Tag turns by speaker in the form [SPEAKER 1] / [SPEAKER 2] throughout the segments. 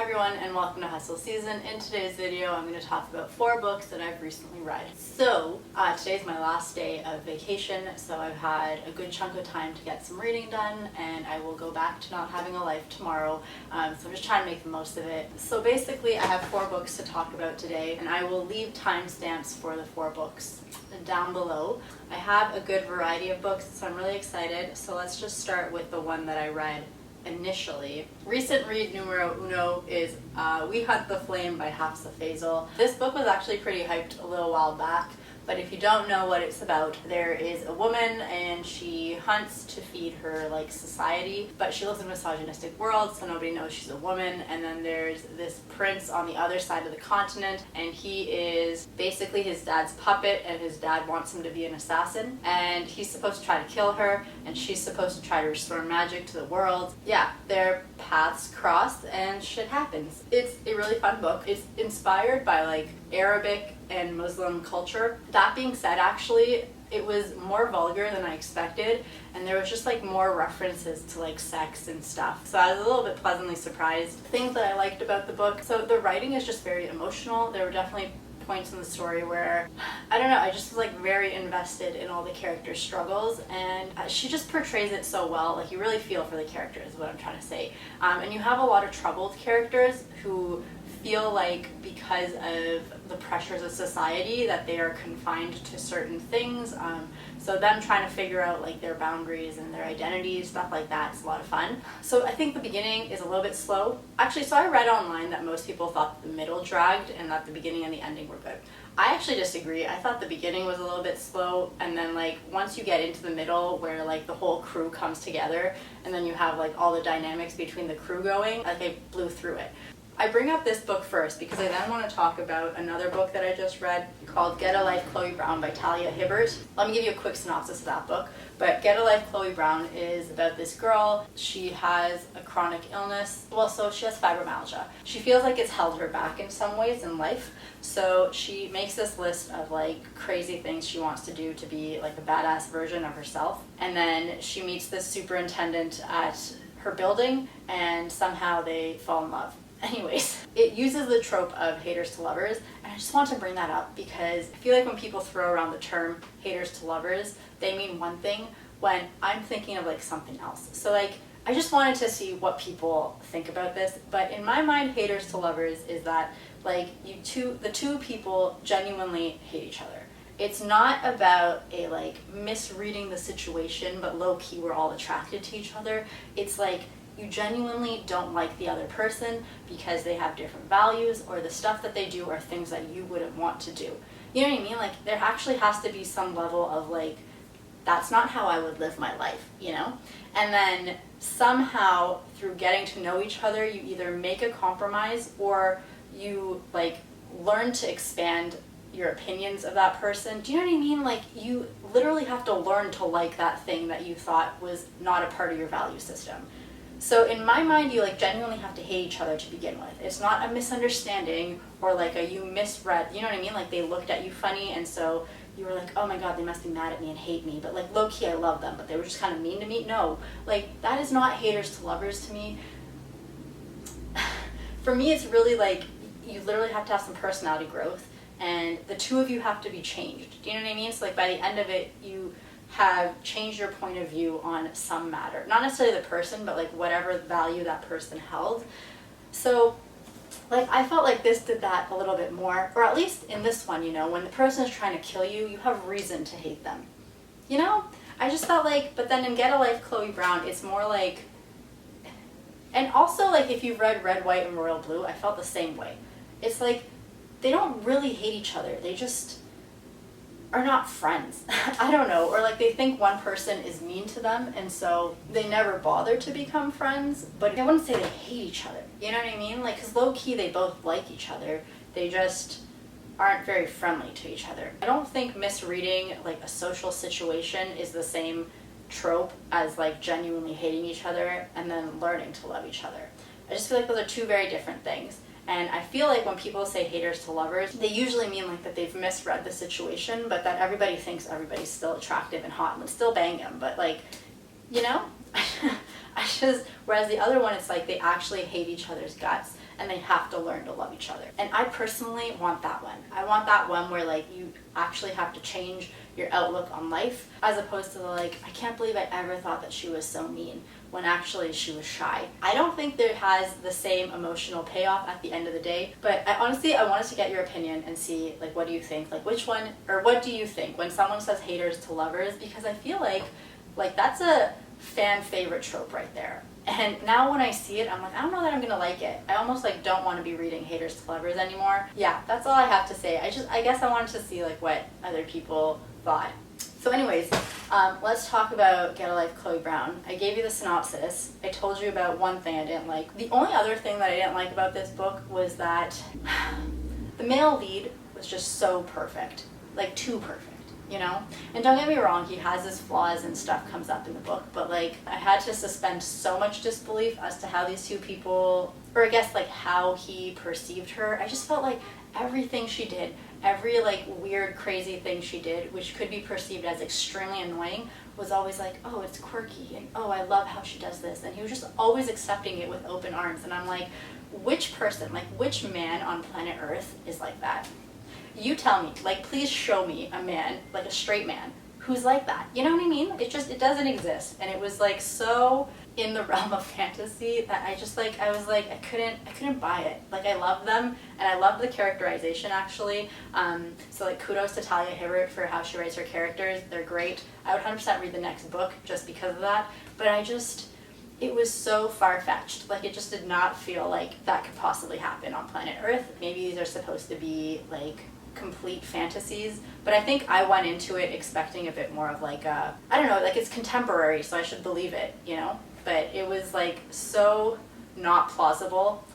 [SPEAKER 1] everyone and welcome to Hustle Season. In today's video I'm going to talk about 4 books that I've recently read. So today's my last day of vacation, so I've had a good chunk of time to get some reading done and I will go back to not having a life tomorrow, so I'm just trying to make the most of it. So basically I have 4 books to talk about today and I will leave timestamps for the 4 books down below. I have a good variety of books, so I'm really excited. So let's just start with the one that I read initially. Recent read numero uno is We Hunt the Flame by Hafsa Faisal. This book was actually pretty hyped a little while back, but if you don't know what it's about, there is a woman and she hunts to feed her society, but she lives in a misogynistic world, so nobody knows she's a woman. And then there's this prince on the other side of the continent, and he is basically his dad's puppet, and his dad wants him to be an assassin, and he's supposed to try to kill her, and she's supposed to try to restore magic to the world. Yeah, their paths cross and shit happens. It's a really fun book. It's inspired by Arabic and Muslim culture. That being said, actually, it was more vulgar than I expected, and there was just more references to sex and stuff. So I was a little bit pleasantly surprised. Things that I liked about the book. So the writing is just very emotional. There were definitely points in the story where, I don't know, I just was very invested in all the characters' struggles, and she just portrays it so well. You really feel for the characters is what I'm trying to say. And you have a lot of troubled characters who feel because of the pressures of society that they are confined to certain things. So them trying to figure out their boundaries and their identities, stuff like that, is a lot of fun. So I think the beginning is a little bit slow. Actually, so I read online that most people thought the middle dragged and that the beginning and the ending were good. I actually disagree. I thought the beginning was a little bit slow, and then once you get into the middle where the whole crew comes together and then you have all the dynamics between the crew going, I blew through it. I bring up this book first because I then want to talk about another book that I just read called Get a Life, Chloe Brown by Talia Hibbert. Let me give you a quick synopsis of that book. But Get a Life, Chloe Brown is about this girl. She has a chronic illness. So she has fibromyalgia. She feels it's held her back in some ways in life. So she makes this list of crazy things she wants to do to be a badass version of herself. And then she meets this superintendent at her building and somehow they fall in love. Anyways, it uses the trope of haters to lovers, and I just want to bring that up because I feel when people throw around the term haters to lovers, they mean one thing when I'm thinking of something else. So I just wanted to see what people think about this, but in my mind, haters to lovers is that the two people genuinely hate each other. It's not about a misreading the situation, but low-key we're all attracted to each other. It's you genuinely don't like the other person because they have different values, or the stuff that they do are things that you wouldn't want to do. You know what I mean? There actually has to be some level of that's not how I would live my life, you know? And then somehow through getting to know each other, you either make a compromise or you learn to expand your opinions of that person. Do you know what I mean? You literally have to learn to like that thing that you thought was not a part of your value system. So in my mind, you genuinely have to hate each other to begin with. It's not a misunderstanding or a you misread, you know what I mean? They looked at you funny and so you were oh my god, they must be mad at me and hate me, but low-key I love them, but they were just kind of mean to me. No, that is not haters to lovers to me. For me, it's really you literally have to have some personality growth, and the two of you have to be changed. Do you know what I mean? So by the end of it, you have changed your point of view on some matter. Not necessarily the person, but whatever value that person held. So I felt this did that a little bit more, or at least in this one, when the person is trying to kill you, you have reason to hate them. I just felt but then in Get a Life, Chloe Brown, it's more and also if you've read Red, White, and Royal Blue, I felt the same way. It's they don't really hate each other. They just are not friends. I don't know, or they think one person is mean to them and so they never bother to become friends, but I wouldn't say they hate each other. You know what I mean? Because low-key they both like each other, they just aren't very friendly to each other. I don't think misreading a social situation is the same trope as genuinely hating each other and then learning to love each other. I just feel those are two very different things. And I feel when people say haters to lovers, they usually mean that they've misread the situation, but that everybody thinks everybody's still attractive and hot and would still bang them. But you know, whereas the other one, it's they actually hate each other's guts. and they have to learn to love each other. And I personally want that one. I want that one where like you actually have to change your outlook on life, as opposed to the like, I can't believe I ever thought that she was so mean, when actually she was shy. I don't think that it has the same emotional payoff at the end of the day, but I wanted to get your opinion and see like, what do you think? Like which one, or what do you think when someone says haters to lovers? Because I feel like that's a fan favorite trope right there. And now when I see it, I'm like, I don't know that I'm gonna like it. I almost like don't want to be reading haters to lovers anymore. Yeah, that's all I have to say. I guess I wanted to see like what other people thought. So anyways, let's talk about Get a Life, Chloe Brown. I gave you the synopsis. I told you about one thing I didn't like. The only other thing that I didn't like about this book was that the male lead was just so perfect, like too perfect. You know? And don't get me wrong, he has his flaws and stuff comes up in the book, but like I had to suspend so much disbelief as to how these two people, or I guess like how he perceived her. I just felt like everything she did, every like weird crazy thing she did, which could be perceived as extremely annoying, was always like, oh, it's quirky, and oh, I love how she does this, and he was just always accepting it with open arms. And I'm like, which person, like which man on planet Earth is like that? You tell me, like, please show me a man, like a straight man, who's like that. You know what I mean? It doesn't exist. And it was like so in the realm of fantasy that I was like, I couldn't buy it. Like, I love them, and I love the characterization actually. So like kudos to Talia Hibbert for how she writes her characters. They're great. I would 100% read the next book just because of that. But it was so far-fetched. Like, it just did not feel like that could possibly happen on planet Earth. Maybe these are supposed to be like complete fantasies, but I think I went into it expecting a bit more of like I don't know, like it's contemporary, so I should believe it, you know? But it was like so not plausible.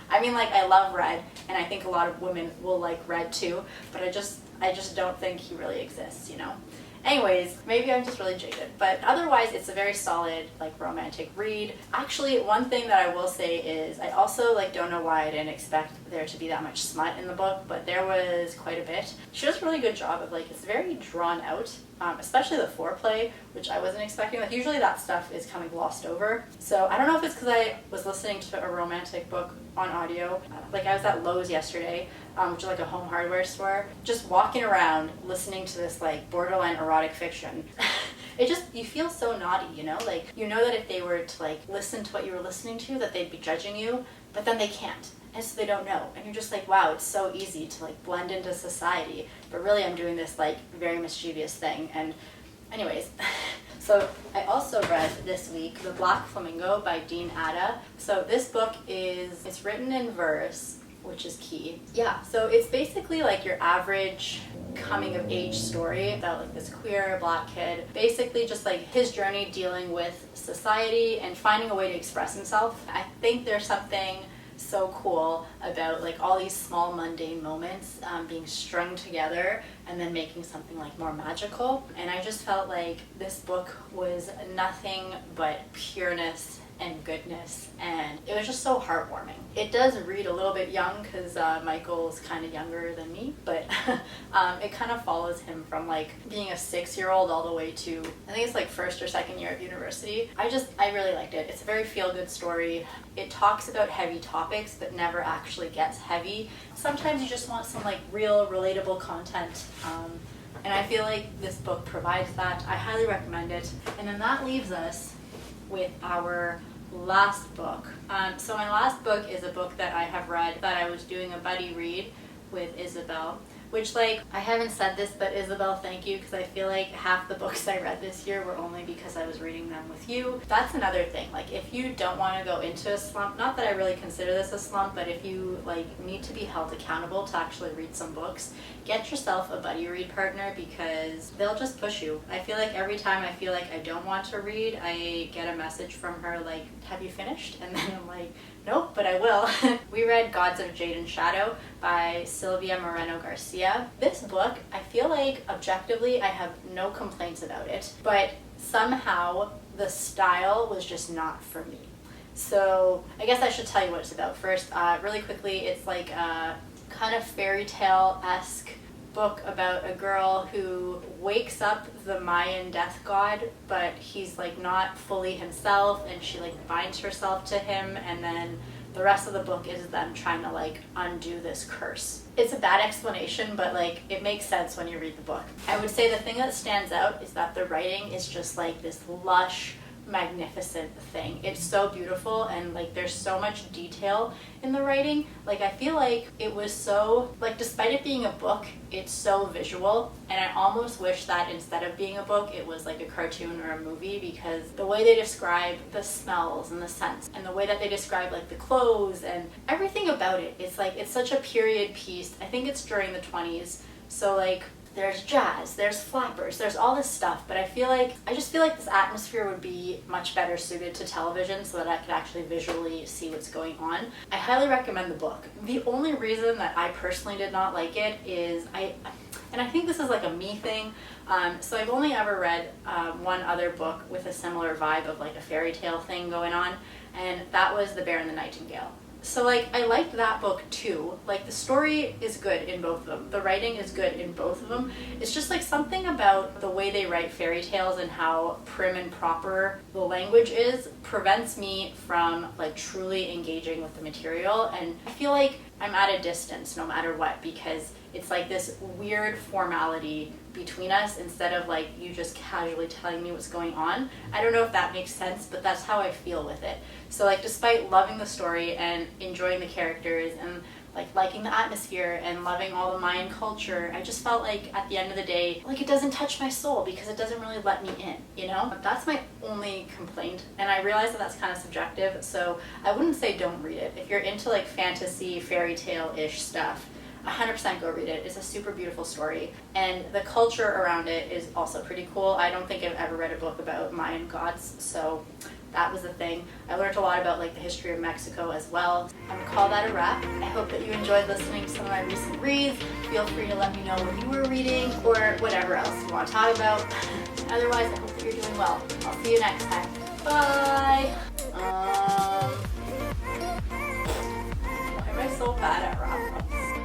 [SPEAKER 1] I mean, like, I love Red, and I think a lot of women will like Red too, but I just don't think he really exists, you know? Anyways, maybe I'm just really jaded, but otherwise it's a very solid like romantic read. Actually, one thing that I will say is I also like don't know why I didn't expect there to be that much smut in the book, but there was quite a bit. She does a really good job of like, it's very drawn out, especially the foreplay, which I wasn't expecting. Like usually that stuff is kind of glossed over. So I don't know if it's because I was listening to a romantic book on audio. Like I was at Lowe's yesterday, which is like a home hardware store, just walking around listening to this like borderline erotic fiction. You feel so naughty, you know? Like, you know that if they were to like listen to what you were listening to, that they'd be judging you, but then they can't. And so they don't know. And you're just like, wow, it's so easy to like blend into society. But really I'm doing this like very mischievous thing. And anyways, so I also read this week The Black Flamingo by Dean Atta. So this book it's written in verse, which is key. Yeah, so it's basically like your average coming of age story about like this queer black kid, basically just like his journey dealing with society and finding a way to express himself. I think there's something so cool about like all these small mundane moments being strung together and then making something like more magical. And I just felt like this book was nothing but pureness and goodness, and it was just so heartwarming. It does read a little bit young because Michael's kind of younger than me, but it kind of follows him from like being a 6-year-old all the way to, I think it's like first or second year of university. I really liked it. It's a very feel-good story. It talks about heavy topics but never actually gets heavy. Sometimes you just want some like real relatable content, and I feel like this book provides that. I highly recommend it. And then that leaves us with our last book. So my last book is a book that I have read that I was doing a buddy read with Isabel, which like, I haven't said this, but Isabel, thank you, because I feel like half the books I read this year were only because I was reading them with you. That's another thing. Like, if you don't want to go into a slump, not that I really consider this a slump, but if you like need to be held accountable to actually read some books, get yourself a buddy read partner, because they'll just push you. I feel like every time I feel like I don't want to read, I get a message from her like, have you finished? And then I'm like, nope, but I will. We read Gods of Jade and Shadow by Sylvia Moreno Garcia. This book, I feel like objectively I have no complaints about it, but somehow the style was just not for me. So I guess I should tell you what it's about first. Really quickly, it's like a kind of fairy tale-esque book about a girl who wakes up the Mayan death god, but he's like not fully himself, and she like binds herself to him, and then the rest of the book is them trying to like undo this curse. It's a bad explanation, but like it makes sense when you read the book. I would say the thing that stands out is that the writing is just like this lush, magnificent thing. It's so beautiful, and like there's so much detail in the writing. Like I feel like it was so, like despite it being a book, it's so visual, and I almost wish that instead of being a book it was like a cartoon or a movie, because the way they describe the smells and the scents and the way that they describe like the clothes and everything about it, it's like it's such a period piece. I think it's during the 20s, so like there's jazz, there's flappers, there's all this stuff, but I just feel like this atmosphere would be much better suited to television so that I could actually visually see what's going on. I highly recommend the book. The only reason that I personally did not like it is and I think this is like a me thing, so I've only ever read one other book with a similar vibe of like a fairy tale thing going on, and that was The Bear and the Nightingale. So like I liked that book too. Like the story is good in both of them. The writing is good in both of them. It's just like something about the way they write fairy tales and how prim and proper the language is prevents me from like truly engaging with the material, and I feel like I'm at a distance no matter what, because it's like this weird formality between us instead of like you just casually telling me what's going on. I don't know if that makes sense, but that's how I feel with it. So like despite loving the story and enjoying the characters and like liking the atmosphere and loving all the Mayan culture, I just felt like at the end of the day, like it doesn't touch my soul because it doesn't really let me in, you know? That's my only complaint, and I realize that that's kind of subjective, so I wouldn't say don't read it. If you're into like fantasy, fairy tale-ish stuff, 100% go read it. It's a super beautiful story, and the culture around it is also pretty cool. I don't think I've ever read a book about Mayan gods, so that was the thing. I learned a lot about like the history of Mexico as well. I'm gonna call that a wrap. I hope that you enjoyed listening to some of my recent reads. Feel free to let me know what you were reading or whatever else you want to talk about. Otherwise, I hope that you're doing well. I'll see you next time. Bye! Why am I so bad at wrap-ups?